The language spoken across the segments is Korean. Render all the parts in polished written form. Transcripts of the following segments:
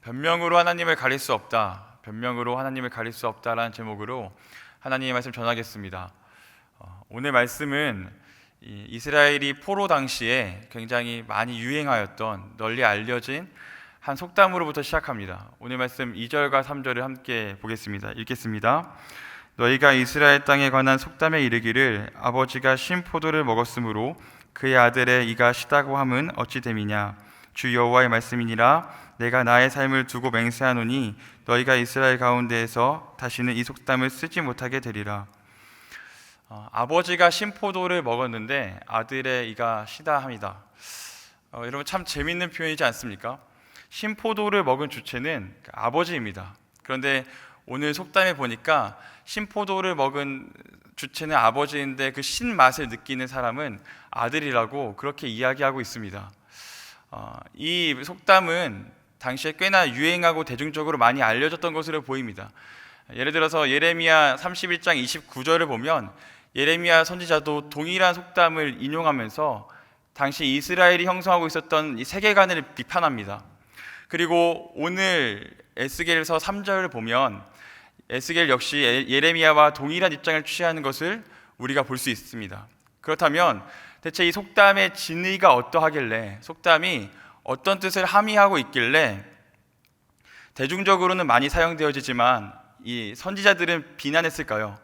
변명으로 하나님을 가릴 수 없다. 변명으로 하나님을 가릴 수 없다라는 제목으로 하나님의 말씀 전하겠습니다. 오늘 말씀은 이스라엘이 포로 당시에 굉장히 많이 유행하였던 널리 알려진 한 속담으로부터 시작합니다. 오늘 말씀 2절과 3절을 함께 보겠습니다. 읽겠습니다. 너희가 이스라엘 땅에 관한 속담에 이르기를 아버지가 신 포도를 먹었으므로 그의 아들의 이가 시다고 함은 어찌 됨이냐. 주 여호와의 말씀이니라. 내가 나의 삶을 두고 맹세하노니 너희가 이스라엘 가운데에서 다시는 이 속담을 쓰지 못하게 되리라. 아버지가 신포도를 먹었는데 아들의 이가 시다 함이다. 여러분 참 재밌는 표현이지 않습니까? 신포도를 먹은 주체는 아버지입니다. 그런데 오늘 속담에 보니까 신포도를 먹은 주체는 아버지인데 그 신맛을 느끼는 사람은 아들이라고 그렇게 이야기하고 있습니다. 이 속담은 당시에 꽤나 유행하고 대중적으로 많이 알려졌던 것으로 보입니다. 예를 들어서 예레미야 31장 29절을 보면 예레미야 선지자도 동일한 속담을 인용하면서 당시 이스라엘이 형성하고 있었던 이 세계관을 비판합니다. 그리고 오늘 에스겔서 3절을 보면 에스겔 역시 예레미야와 동일한 입장을 취하는 것을 우리가 볼 수 있습니다. 그렇다면 대체 이 속담의 진의가 어떠하길래, 속담이 어떤 뜻을 함의하고 있길래 대중적으로는 많이 사용되어지지만 이 선지자들은 비난했을까요?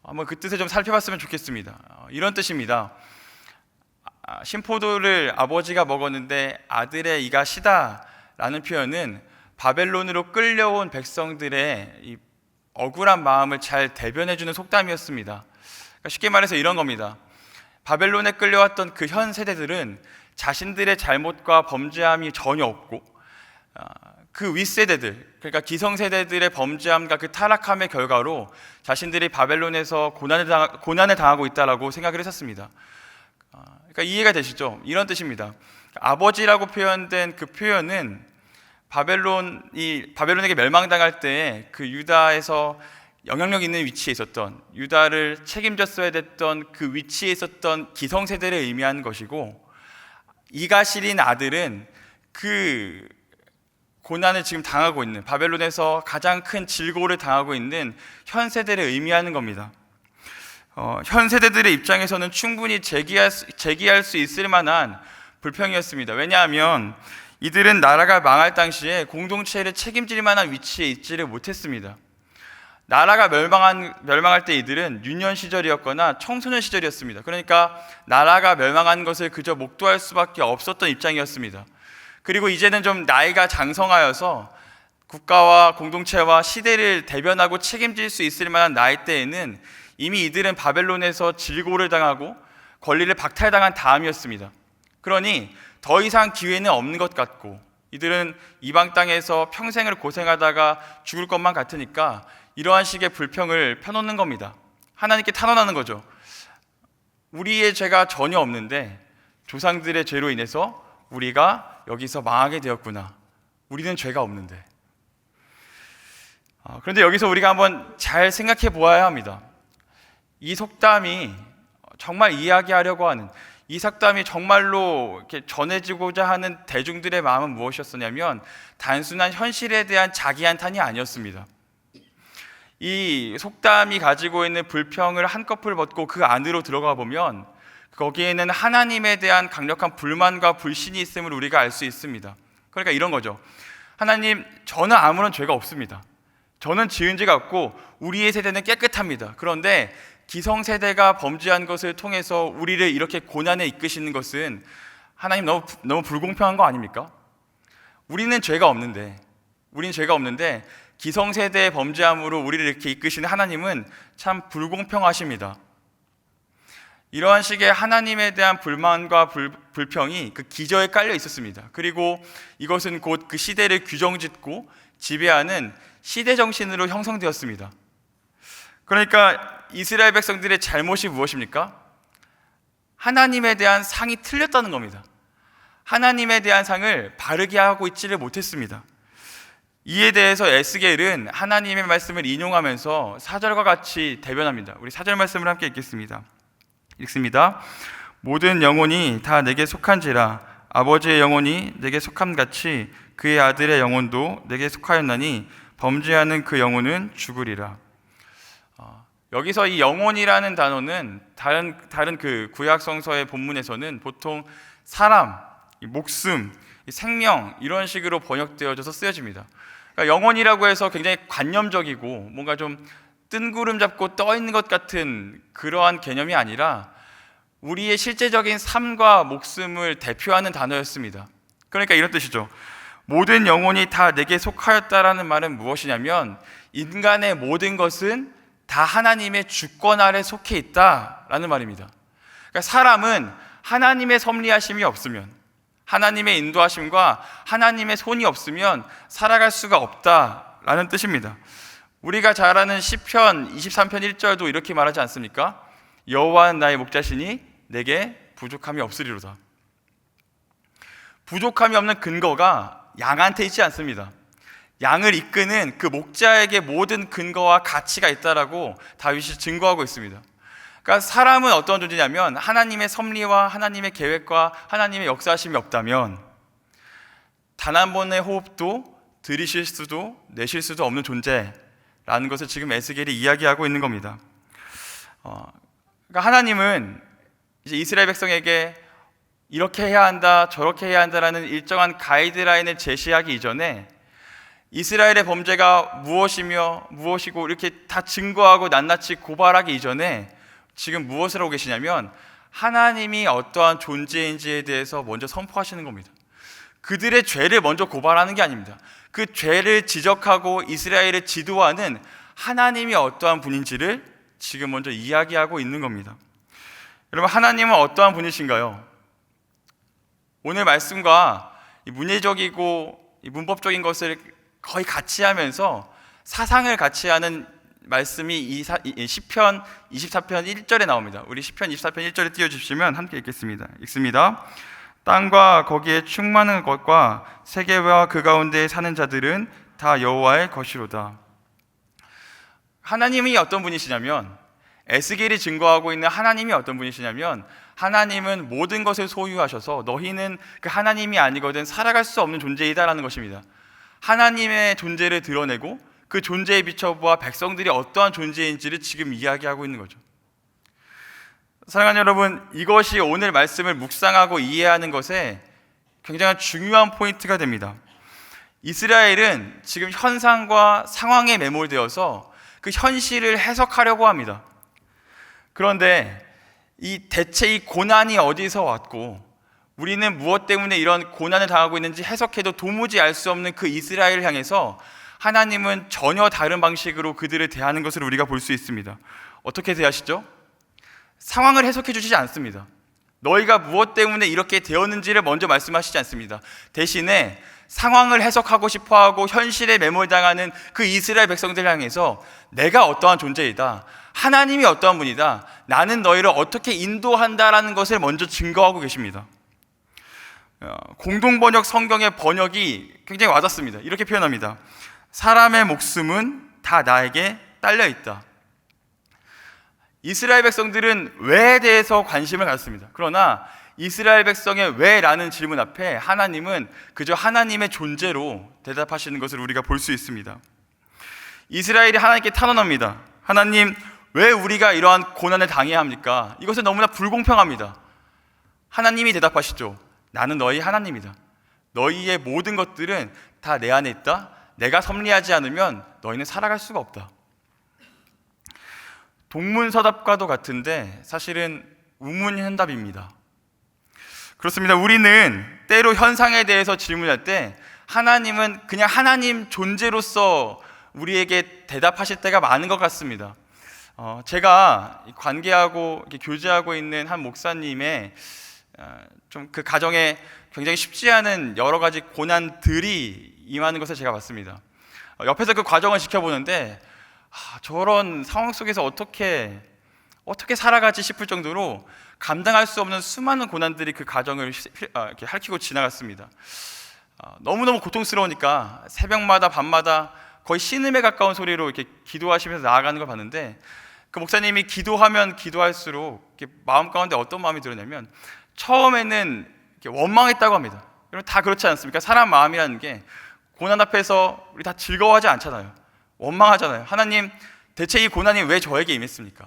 한번 그 뜻을 좀 살펴봤으면 좋겠습니다. 이런 뜻입니다. 신포도를 아버지가 먹었는데 아들의 이가 시다라는 표현은 바벨론으로 끌려온 백성들의 이 억울한 마음을 잘 대변해주는 속담이었습니다. 그러니까 쉽게 말해서 이런 겁니다. 바벨론에 끌려왔던 그 현 세대들은 자신들의 잘못과 범죄함이 전혀 없고 그 윗세대들, 그러니까 기성세대들의 범죄함과 그 타락함의 결과로 자신들이 바벨론에서 고난을 당하고 있다라고 생각을 했었습니다. 그러니까 이해가 되시죠? 이런 뜻입니다. 아버지라고 표현된 그 표현은 바벨론에게 멸망당할 때 그 유다에서 영향력 있는 위치에 있었던, 유다를 책임졌어야 됐던 그 위치에 있었던 기성세대를 의미하는 것이고, 이가 시린 아들은 그 고난을 지금 당하고 있는, 바벨론에서 가장 큰 질고를 당하고 있는 현 세대를 의미하는 겁니다. 현 세대들의 입장에서는 충분히 제기할 수 있을 만한 불평이었습니다. 왜냐하면 이들은 나라가 망할 당시에 공동체를 책임질 만한 위치에 있지를 못했습니다. 나라가 멸망할 때 이들은 유년 시절이었거나 청소년 시절이었습니다. 그러니까 나라가 멸망한 것을 그저 목도할 수밖에 없었던 입장이었습니다. 그리고 이제는 좀 나이가 장성하여서 국가와 공동체와 시대를 대변하고 책임질 수 있을 만한 나이대에는 이미 이들은 바벨론에서 질고를 당하고 권리를 박탈당한 다음이었습니다. 그러니 더 이상 기회는 없는 것 같고 이들은 이방 땅에서 평생을 고생하다가 죽을 것만 같으니까 이러한 식의 불평을 펴놓는 겁니다. 하나님께 탄원하는 거죠. 우리의 죄가 전혀 없는데 조상들의 죄로 인해서 우리가 여기서 망하게 되었구나. 우리는 죄가 없는데. 그런데 여기서 우리가 한번 잘 생각해 보아야 합니다. 이 속담이 정말 이야기하려고 하는, 이 속담이 정말로 이렇게 전해지고자 하는 대중들의 마음은 무엇이었냐면 단순한 현실에 대한 자기 한탄이 아니었습니다. 이 속담이 가지고 있는 불평을 한꺼풀 벗고 그 안으로 들어가 보면 거기에는 하나님에 대한 강력한 불만과 불신이 있음을 우리가 알 수 있습니다. 그러니까 이런 거죠. 하나님, 저는 아무런 죄가 없습니다. 저는 지은 죄가 없고 우리의 세대는 깨끗합니다. 그런데 기성세대가 범죄한 것을 통해서 우리를 이렇게 고난에 이끄시는 것은 하나님 너무 불공평한 거 아닙니까? 우리는 죄가 없는데 기성세대의 범죄함으로 우리를 이렇게 이끄시는 하나님은 참 불공평하십니다. 이러한 식의 하나님에 대한 불만과 불평이 그 기저에 깔려 있었습니다. 그리고 이것은 곧 그 시대를 규정짓고 지배하는 시대 정신으로 형성되었습니다. 그러니까 이스라엘 백성들의 잘못이 무엇입니까? 하나님에 대한 상이 틀렸다는 겁니다. 하나님에 대한 상을 바르게 하고 있지를 못했습니다. 이에 대해서 에스겔은 하나님의 말씀을 인용하면서 4절과 같이 대변합니다. 우리 4절 말씀을 함께 읽겠습니다. 모든 영혼이 다 내게 속한지라 아버지의 영혼이 내게 속함같이 그의 아들의 영혼도 내게 속하였나니 범죄하는 그 영혼은 죽으리라. 여기서 이 영혼이라는 단어는 다른 그 구약 성서의 본문에서는 보통 사람, 목숨, 생명 이런 식으로 번역되어져서 쓰여집니다. 그러니까 영혼이라고 해서 굉장히 관념적이고 뭔가 좀 뜬구름 잡고 떠 있는 것 같은 그러한 개념이 아니라 우리의 실제적인 삶과 목숨을 대표하는 단어였습니다. 그러니까 이런 뜻이죠. 모든 영혼이 다 내게 속하였다라는 말은 무엇이냐면 인간의 모든 것은 다 하나님의 주권 아래 속해 있다라는 말입니다. 그러니까 사람은 하나님의 섭리하심이 없으면, 하나님의 인도하심과 하나님의 손이 없으면 살아갈 수가 없다라는 뜻입니다. 우리가 잘 아는 시편 23편 1절도 이렇게 말하지 않습니까? 여호와는 나의 목자시니 내게 부족함이 없으리로다. 부족함이 없는 근거가 양한테 있지 않습니다. 양을 이끄는 그 목자에게 모든 근거와 가치가 있다라고 다윗이 증거하고 있습니다. 그러니까 사람은 어떤 존재냐면 하나님의 섭리와 하나님의 계획과 하나님의 역사하심이 없다면 단 한 번의 호흡도 들이쉴 수도 내쉴 수도 없는 존재라는 것을 지금 에스겔이 이야기하고 있는 겁니다. 그러니까 하나님은 이제 이스라엘 백성에게 이렇게 해야 한다, 저렇게 해야 한다라는 일정한 가이드라인을 제시하기 이전에 이스라엘의 범죄가 무엇이고 이렇게 다 증거하고 낱낱이 고발하기 이전에 지금 무엇을 하고 계시냐면 하나님이 어떠한 존재인지에 대해서 먼저 선포하시는 겁니다. 그들의 죄를 먼저 고발하는 게 아닙니다. 그 죄를 지적하고 이스라엘을 지도하는 하나님이 어떠한 분인지를 지금 먼저 이야기하고 있는 겁니다. 여러분, 하나님은 어떠한 분이신가요? 오늘 말씀과 문예적이고 문법적인 것을 거의 같이 하면서 사상을 같이 하는 말씀이 시편 24편 1절에 나옵니다. 우리 시편 24편 1절에 띄워주시면 함께 읽습니다. 땅과 거기에 충만한 것과 세계와 그 가운데 사는 자들은 다 여호와의 것이로다. 하나님이 어떤 분이시냐면, 에스겔이 증거하고 있는 하나님이 어떤 분이시냐면, 하나님은 모든 것을 소유하셔서 너희는 그 하나님이 아니거든 살아갈 수 없는 존재이다라는 것입니다. 하나님의 존재를 드러내고 그 존재에 비춰보아 백성들이 어떠한 존재인지를 지금 이야기하고 있는 거죠. 사랑하는 여러분, 이것이 오늘 말씀을 묵상하고 이해하는 것에 굉장히 중요한 포인트가 됩니다. 이스라엘은 지금 현상과 상황에 매몰되어서 그 현실을 해석하려고 합니다. 그런데 대체 이 고난이 어디서 왔고 우리는 무엇 때문에 이런 고난을 당하고 있는지 해석해도 도무지 알 수 없는 그 이스라엘을 향해서 하나님은 전혀 다른 방식으로 그들을 대하는 것을 우리가 볼 수 있습니다. 어떻게 대하시죠? 상황을 해석해 주시지 않습니다. 너희가 무엇 때문에 이렇게 되었는지를 먼저 말씀하시지 않습니다. 대신에 상황을 해석하고 싶어하고 현실에 매몰당하는 그 이스라엘 백성들을 향해서 내가 어떠한 존재이다, 하나님이 어떠한 분이다, 나는 너희를 어떻게 인도한다라는 것을 먼저 증거하고 계십니다. 공동번역 성경의 번역이 굉장히 와닿습니다. 이렇게 표현합니다. 사람의 목숨은 다 나에게 딸려 있다. 이스라엘 백성들은 왜에 대해서 관심을 가졌습니다. 그러나 이스라엘 백성의 왜라는 질문 앞에 하나님은 그저 하나님의 존재로 대답하시는 것을 우리가 볼 수 있습니다. 이스라엘이 하나님께 탄원합니다. 하나님, 왜 우리가 이러한 고난을 당해야 합니까? 이것은 너무나 불공평합니다. 하나님이 대답하시죠. 나는 너희 하나님이다. 너희의 모든 것들은 다 내 안에 있다. 내가 섭리하지 않으면 너희는 살아갈 수가 없다. 동문서답과도 같은데 사실은 우문현답입니다. 그렇습니다. 우리는 때로 현상에 대해서 질문할 때 하나님은 그냥 하나님 존재로서 우리에게 대답하실 때가 많은 것 같습니다. 제가 관계하고 이렇게 교제하고 있는 한 목사님의 좀 그 가정에 굉장히 쉽지 않은 여러 가지 고난들이 임하는 것을 제가 봤습니다. 옆에서 그 과정을 지켜보는데 저런 상황 속에서 어떻게 살아가지 싶을 정도로 감당할 수 없는 수많은 고난들이 그 가정을 이렇게 핥히고 지나갔습니다. 너무너무 고통스러우니까 새벽마다 밤마다 거의 신음에 가까운 소리로 이렇게 기도하시면서 나아가는 걸 봤는데, 그 목사님이 기도하면 기도할수록 이렇게 마음 가운데 어떤 마음이 들었냐면 처음에는 이렇게 원망했다고 합니다. 여러분 다 그렇지 않습니까? 사람 마음이라는 게 고난 앞에서 우리 다 즐거워하지 않잖아요. 원망하잖아요. 하나님, 대체 이 고난이 왜 저에게 임했습니까?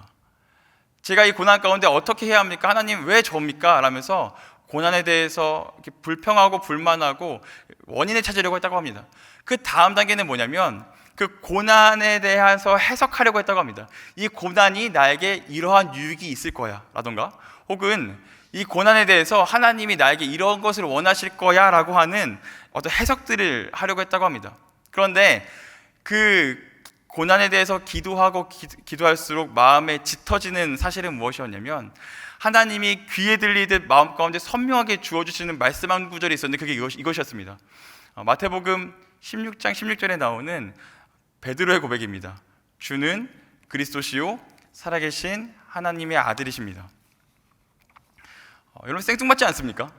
제가 이 고난 가운데 어떻게 해야 합니까? 하나님, 왜 저입니까? 라면서 고난에 대해서 이렇게 불평하고 불만하고 원인을 찾으려고 했다고 합니다. 그 다음 단계는 뭐냐면 그 고난에 대해서 해석하려고 했다고 합니다. 이 고난이 나에게 이러한 유익이 있을 거야 라던가, 혹은 이 고난에 대해서 하나님이 나에게 이런 것을 원하실 거야 라고 하는 어떤 해석들을 하려고 했다고 합니다. 그런데 그 고난에 대해서 기도하고 기도할수록 마음에 짙어지는 사실은 무엇이었냐면, 하나님이 귀에 들리듯 마음 가운데 선명하게 주어주시는 말씀 한 구절이 있었는데 그게 이것이었습니다. 마태복음 16장 16절에 나오는 베드로의 고백입니다. 주는 그리스도시요 살아계신 하나님의 아들이십니다. 여러분 생뚱맞지 않습니까?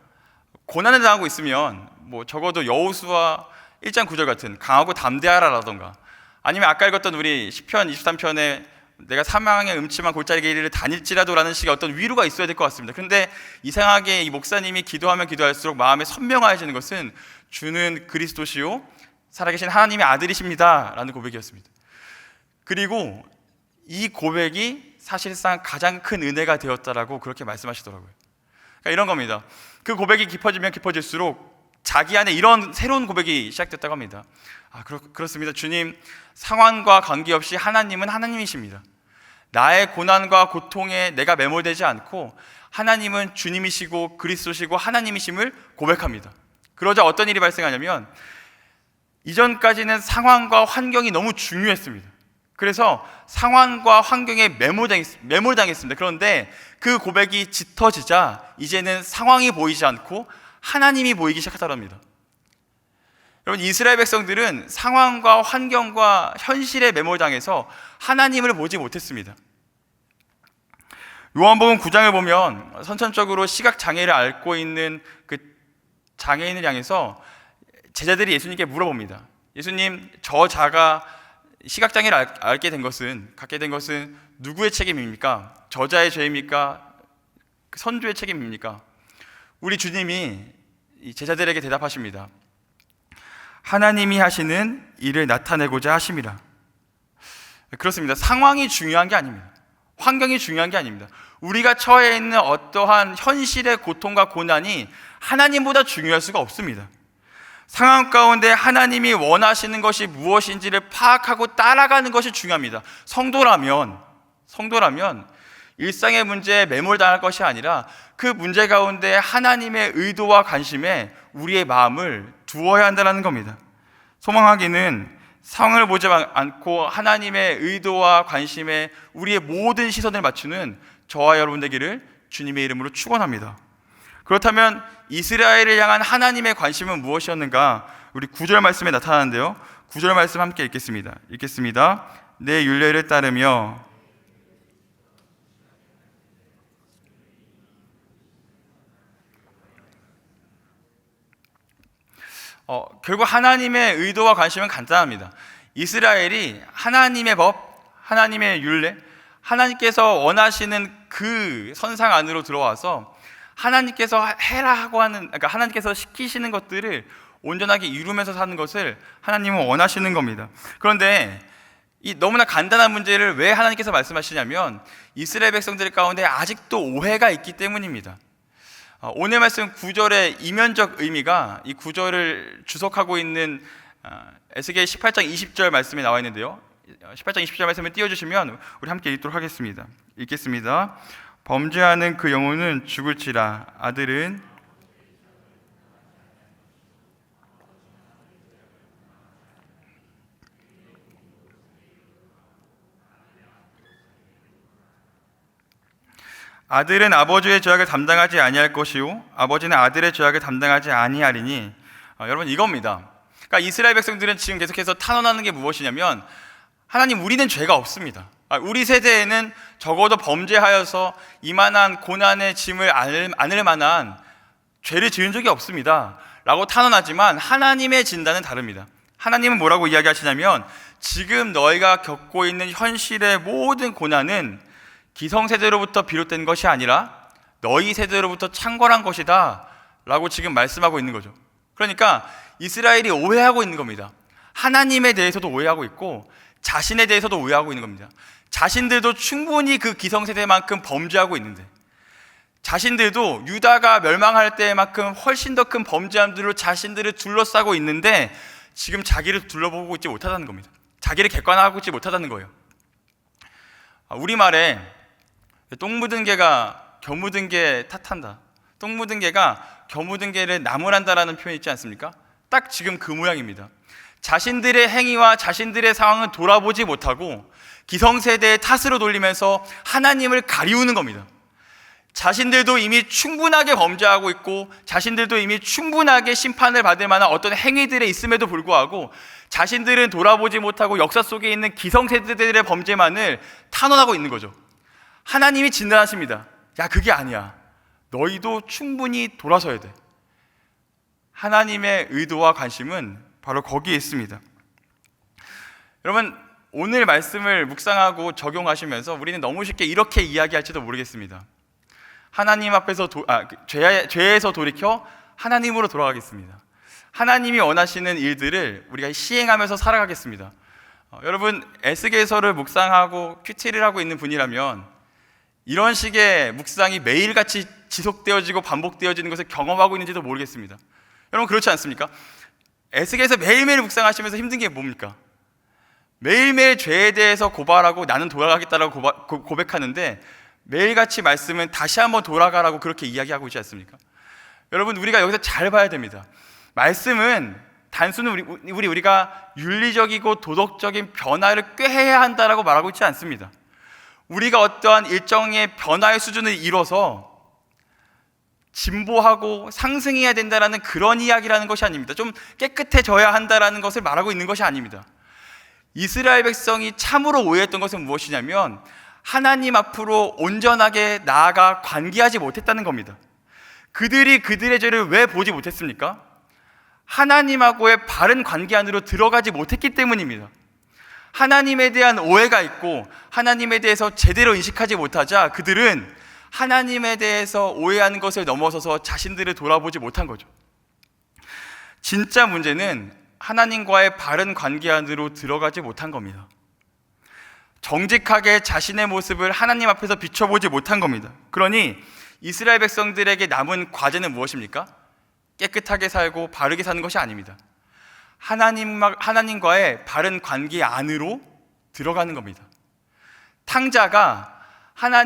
고난을 당하고 있으면 뭐 적어도 여호수아 1장 9절 같은 강하고 담대하라라던가, 아니면 아까 읽었던 우리 시편 23편에 내가 사망의 음침한 골짜기 길을 다닐지라도라는 식의 어떤 위로가 있어야 될 것 같습니다. 그런데 이상하게 이 목사님이 기도하면 기도할수록 마음에 선명해지는 것은 주는 그리스도시요 살아계신 하나님의 아들이십니다 라는 고백이었습니다. 그리고 이 고백이 사실상 가장 큰 은혜가 되었다라고 그렇게 말씀하시더라고요. 그러니까 이런 겁니다. 그 고백이 깊어지면 깊어질수록 자기 안에 이런 새로운 고백이 시작됐다고 합니다. 그렇습니다. 주님, 상황과 관계없이 하나님은 하나님이십니다. 나의 고난과 고통에 내가 매몰되지 않고 하나님은 주님이시고 그리스도시고 하나님이심을 고백합니다. 그러자 어떤 일이 발생하냐면, 이전까지는 상황과 환경이 너무 중요했습니다. 그래서 상황과 환경에 매몰당했습니다. 그런데 그 고백이 짙어지자 이제는 상황이 보이지 않고 하나님이 보이기 시작하더랍니다. 여러분, 이스라엘 백성들은 상황과 환경과 현실에 매몰당해서 하나님을 보지 못했습니다. 요한복음 9장을 보면 선천적으로 시각장애를 앓고 있는 그 장애인을 향해서 제자들이 예수님께 물어봅니다. 예수님, 저 자가 시각장애를 갖게 된 것은 누구의 책임입니까? 저자의 죄입니까? 선조의 책임입니까? 우리 주님이 제자들에게 대답하십니다. 하나님이 하시는 일을 나타내고자 하심이라. 그렇습니다. 상황이 중요한 게 아닙니다. 환경이 중요한 게 아닙니다. 우리가 처해 있는 어떠한 현실의 고통과 고난이 하나님보다 중요할 수가 없습니다. 상황 가운데 하나님이 원하시는 것이 무엇인지를 파악하고 따라가는 것이 중요합니다. 성도라면 일상의 문제에 매몰당할 것이 아니라 그 문제 가운데 하나님의 의도와 관심에 우리의 마음을 두어야 한다는 겁니다. 소망하기는 상황을 보지 않고 하나님의 의도와 관심에 우리의 모든 시선을 맞추는 저와 여러분 되기를 주님의 이름으로 축원합니다. 그렇다면 이스라엘을 향한 하나님의 관심은 무엇이었는가? 우리 9절 말씀에 나타나는데요. 9절 말씀 함께 읽겠습니다. 내 율례를 따르며 결국 하나님의 의도와 관심은 간단합니다. 이스라엘이 하나님의 법, 하나님의 율례, 하나님께서 원하시는 그 선상 안으로 들어와서 하나님께서 해라 하고 하는, 그러니까 하나님께서 시키시는 것들을 온전하게 이루면서 사는 것을 하나님은 원하시는 겁니다. 그런데 이 너무나 간단한 문제를 왜 하나님께서 말씀하시냐면 이스라엘 백성들 가운데 아직도 오해가 있기 때문입니다. 오늘 말씀 9절의 이면적 의미가 이 9절을 주석하고 있는 에스겔 18장 20절 말씀에 나와 있는데요. 18장 20절 말씀을 띄워주시면 우리 함께 읽도록 하겠습니다. 읽겠습니다. 범죄하는 그 영혼은 죽을지라. 아들은 아버지의 죄악을 담당하지 아니할 것이요 아버지는 아들의 죄악을 담당하지 아니하리니. 여러분, 이겁니다. 그러니까 이스라엘 백성들은 지금 계속해서 탄원하는 게 무엇이냐면, 하나님, 우리는 죄가 없습니다. 우리 세대에는 적어도 범죄하여서 이만한 고난의 짐을 안을 만한 죄를 지은 적이 없습니다 라고 탄원하지만 하나님의 진단은 다릅니다. 하나님은 뭐라고 이야기하시냐면, 지금 너희가 겪고 있는 현실의 모든 고난은 기성세대로부터 비롯된 것이 아니라 너희 세대로부터 창궐한 것이다 라고 지금 말씀하고 있는 거죠. 그러니까 이스라엘이 오해하고 있는 겁니다. 하나님에 대해서도 오해하고 있고 자신에 대해서도 오해하고 있는 겁니다. 자신들도 충분히 그 기성세대만큼 범죄하고 있는데, 자신들도 유다가 멸망할 때만큼 훨씬 더 큰 범죄함들로 자신들을 둘러싸고 있는데 지금 자기를 둘러보고 있지 못하다는 겁니다. 자기를 객관화하고 있지 못하다는 거예요. 우리말에 똥 묻은 개가 겨 묻은 개 탓한다, 똥 묻은 개가 겨 묻은 개를 나무란다라는 표현이 있지 않습니까? 딱 지금 그 모양입니다. 자신들의 행위와 자신들의 상황을 돌아보지 못하고 기성세대의 탓으로 돌리면서 하나님을 가리우는 겁니다. 자신들도 이미 충분하게 범죄하고 있고 자신들도 이미 충분하게 심판을 받을 만한 어떤 행위들에 있음에도 불구하고 자신들은 돌아보지 못하고 역사 속에 있는 기성세대들의 범죄만을 탄원하고 있는 거죠. 하나님이 진단하십니다. 야, 그게 아니야. 너희도 충분히 돌아서야 돼. 하나님의 의도와 관심은 바로 거기에 있습니다. 여러분, 오늘 말씀을 묵상하고 적용하시면서 우리는 너무 쉽게 이렇게 이야기할지도 모르겠습니다. 하나님 앞에서 죄에서 돌이켜 하나님으로 돌아가겠습니다. 하나님이 원하시는 일들을 우리가 시행하면서 살아가겠습니다. 여러분, 에스겔서를 묵상하고 큐티를 하고 있는 분이라면 이런 식의 묵상이 매일같이 지속되어지고 반복되어지는 것을 경험하고 있는지도 모르겠습니다. 여러분, 그렇지 않습니까? 에스겔서 매일매일 묵상하시면서 힘든 게 뭡니까? 매일매일 죄에 대해서 고발하고 나는 돌아가겠다라고 고백하는데 매일같이 말씀은 다시 한번 돌아가라고 그렇게 이야기하고 있지 않습니까? 여러분, 우리가 여기서 잘 봐야 됩니다. 말씀은 단순히 우리가 윤리적이고 도덕적인 변화를 꾀해야 한다라고 말하고 있지 않습니다. 우리가 어떠한 일정의 변화의 수준을 이뤄서 진보하고 상승해야 된다라는 그런 이야기라는 것이 아닙니다. 좀 깨끗해져야 한다라는 것을 말하고 있는 것이 아닙니다. 이스라엘 백성이 참으로 오해했던 것은 무엇이냐면 하나님 앞으로 온전하게 나아가 관계하지 못했다는 겁니다. 그들이 그들의 죄를 왜 보지 못했습니까? 하나님하고의 바른 관계 안으로 들어가지 못했기 때문입니다. 하나님에 대한 오해가 있고 하나님에 대해서 제대로 인식하지 못하자 그들은 하나님에 대해서 오해하는 것을 넘어서서 자신들을 돌아보지 못한 거죠. 진짜 문제는 하나님과의 바른 관계 안으로 들어가지 못한 겁니다. 정직하게 자신의 모습을 하나님 앞에서 비춰보지 못한 겁니다. 그러니 이스라엘 백성들에게 남은 과제는 무엇입니까? 깨끗하게 살고 바르게 사는 것이 아닙니다. 하나님과의 바른 관계 안으로 들어가는 겁니다. 탕자가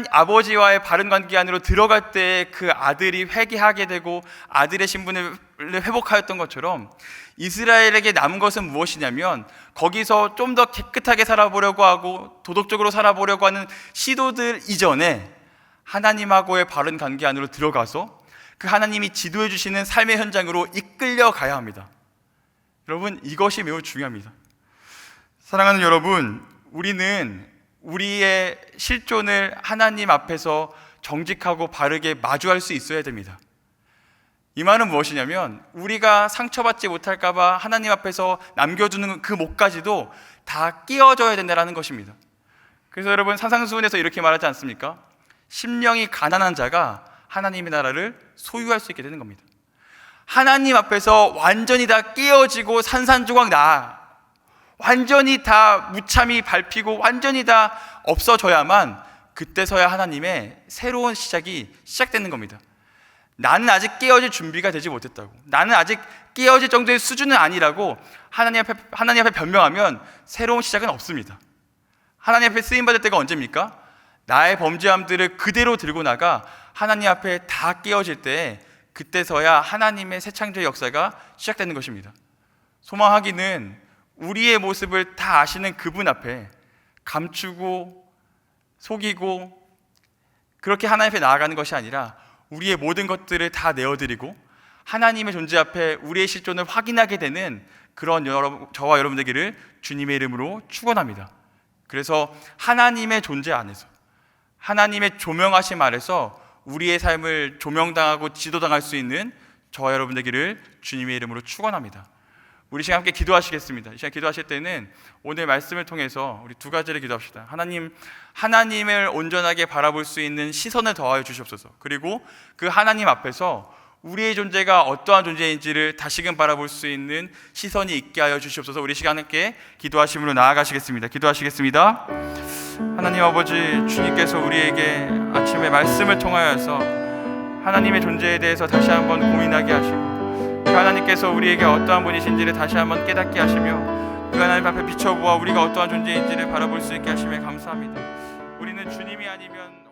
아버지와의 바른 관계 안으로 들어갈 때 그 아들이 회개하게 되고 아들의 신분을 회복하였던 것처럼 이스라엘에게 남은 것은 무엇이냐면 거기서 좀 더 깨끗하게 살아보려고 하고 도덕적으로 살아보려고 하는 시도들 이전에 하나님하고의 바른 관계 안으로 들어가서 그 하나님이 지도해 주시는 삶의 현장으로 이끌려 가야 합니다. 여러분, 이것이 매우 중요합니다. 사랑하는 여러분, 우리는 우리의 실존을 하나님 앞에서 정직하고 바르게 마주할 수 있어야 됩니다. 이 말은 무엇이냐면 우리가 상처받지 못할까 봐 하나님 앞에서 남겨두는 그 목까지도 다 끼워줘야 된다는 것입니다. 그래서 여러분, 산상수훈에서 이렇게 말하지 않습니까? 심령이 가난한 자가 하나님의 나라를 소유할 수 있게 되는 겁니다. 하나님 앞에서 완전히 다 끼워지고 산산조각 완전히 다 무참히 밟히고 완전히 다 없어져야만 그때서야 하나님의 새로운 시작이 시작되는 겁니다. 나는 아직 깨어질 준비가 되지 못했다고, 나는 아직 깨어질 정도의 수준은 아니라고 하나님 앞에 변명하면 새로운 시작은 없습니다. 하나님 앞에 쓰임받을 때가 언제입니까? 나의 범죄함들을 그대로 들고 나가 하나님 앞에 다 깨어질 때 그때서야 하나님의 새 창조의 역사가 시작되는 것입니다. 소망하기는 우리의 모습을 다 아시는 그분 앞에 감추고 속이고 그렇게 하나님 앞에 나아가는 것이 아니라 우리의 모든 것들을 다 내어드리고 하나님의 존재 앞에 우리의 실존을 확인하게 되는 그런 저와 여러분 되기를 주님의 이름으로 축원합니다. 그래서 하나님의 존재 안에서 하나님의 조명하심 아래서 우리의 삶을 조명당하고 지도당할 수 있는 저와 여러분 되기를 주님의 이름으로 축원합니다. 우리 시간 함께 기도하시겠습니다. 이 시간 기도하실 때는 오늘 말씀을 통해서 우리 두 가지를 기도합시다. 하나님을 온전하게 바라볼 수 있는 시선을 더하여 주시옵소서. 그리고 그 하나님 앞에서 우리의 존재가 어떠한 존재인지를 다시금 바라볼 수 있는 시선이 있게 하여 주시옵소서. 우리 시간 함께 기도하심으로 나아가시겠습니다. 기도하시겠습니다. 하나님 아버지, 주님께서 우리에게 아침에 말씀을 통하여서 하나님의 존재에 대해서 다시 한번 고민하게 하시고, 그 하나님께서 우리에게 어떠한 분이신지를 다시 한번 깨닫게 하시며, 그 하나님 앞에 비춰보아 우리가 어떠한 존재인지를 바라볼 수 있게 하심에 감사합니다. 우리는 주님이 아니면